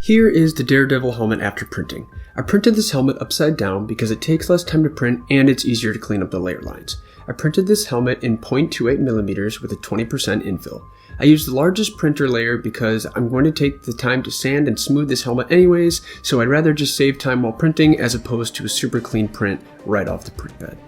Here is the Daredevil helmet after printing. I printed this helmet upside down because it takes less time to print and it's easier to clean up the layer lines. I printed this helmet in 0.28mm with a 20% infill. I used the largest printer layer because I'm going to take the time to sand and smooth this helmet anyways, so I'd rather just save time while printing as opposed to a super clean print right off the print bed.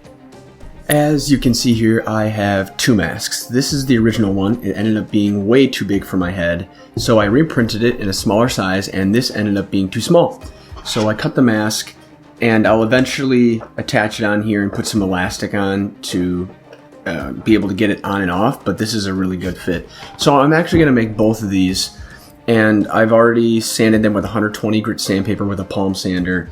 As you can see here, I have two masks. This is the original one. It ended up being way too big for my head, so I reprinted it in a smaller size, and this ended up being too small. So I cut the mask, and I'll eventually attach it on here and put some elastic on to be able to get it on and off, but this is a really good fit. So I'm actually going to make both of these, and I've already sanded them with 120 grit sandpaper with a palm sander.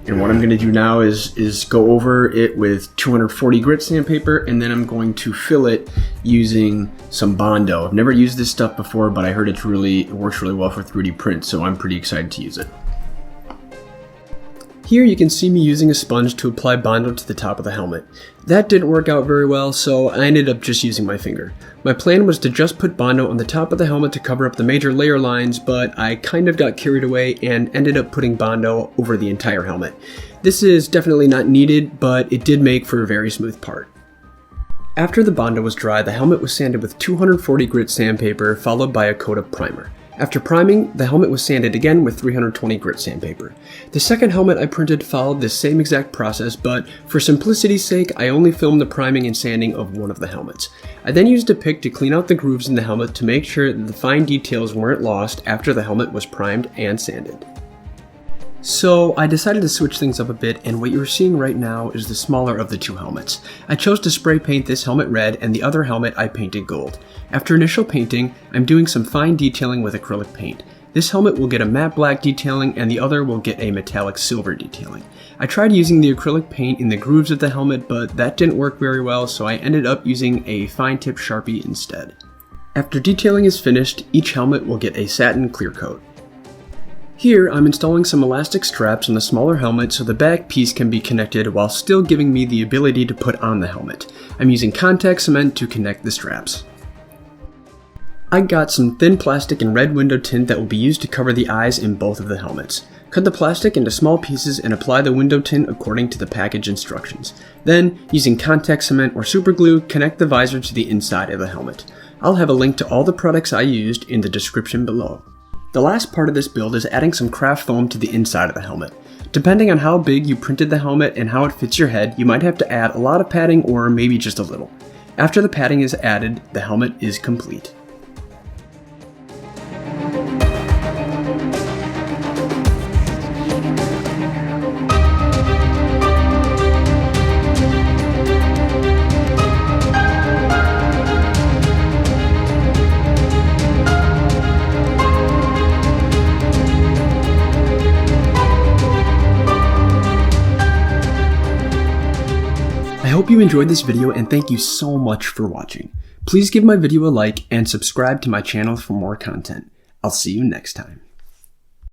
And what I'm going to do now is go over it with 240 grit sandpaper, and then I'm going to fill it using some Bondo. I've never used this stuff before, but I heard it works really well for 3D print, so I'm pretty excited to use it. Here you can see me using a sponge to apply Bondo to the top of the helmet. That didn't work out very well, so I ended up just using my finger. My plan was to just put Bondo on the top of the helmet to cover up the major layer lines, but I kind of got carried away and ended up putting Bondo over the entire helmet. This is definitely not needed, but it did make for a very smooth part. After the Bondo was dry, the helmet was sanded with 240 grit sandpaper followed by a coat of primer. After priming, the helmet was sanded again with 320 grit sandpaper. The second helmet I printed followed this same exact process, but for simplicity's sake, I only filmed the priming and sanding of one of the helmets. I then used a pick to clean out the grooves in the helmet to make sure that the fine details weren't lost after the helmet was primed and sanded. So I decided to switch things up a bit, and what you're seeing right now is the smaller of the two helmets. I chose to spray paint this helmet red, and the other helmet I painted gold. After initial painting, I'm doing some fine detailing with acrylic paint. This helmet will get a matte black detailing, and the other will get a metallic silver detailing. I tried using the acrylic paint in the grooves of the helmet, but that didn't work very well, so I ended up using a fine tip Sharpie instead. After detailing is finished, each helmet will get a satin clear coat. Here, I'm installing some elastic straps on the smaller helmet so the back piece can be connected while still giving me the ability to put on the helmet. I'm using contact cement to connect the straps. I got some thin plastic and red window tint that will be used to cover the eyes in both of the helmets. Cut the plastic into small pieces and apply the window tint according to the package instructions. Then, using contact cement or super glue, connect the visor to the inside of the helmet. I'll have a link to all the products I used in the description below. The last part of this build is adding some craft foam to the inside of the helmet. Depending on how big you printed the helmet and how it fits your head, you might have to add a lot of padding or maybe just a little. After the padding is added, the helmet is complete. I hope you enjoyed this video and thank you so much for watching. Please give my video a like and subscribe to my channel for more content. I'll see you next time.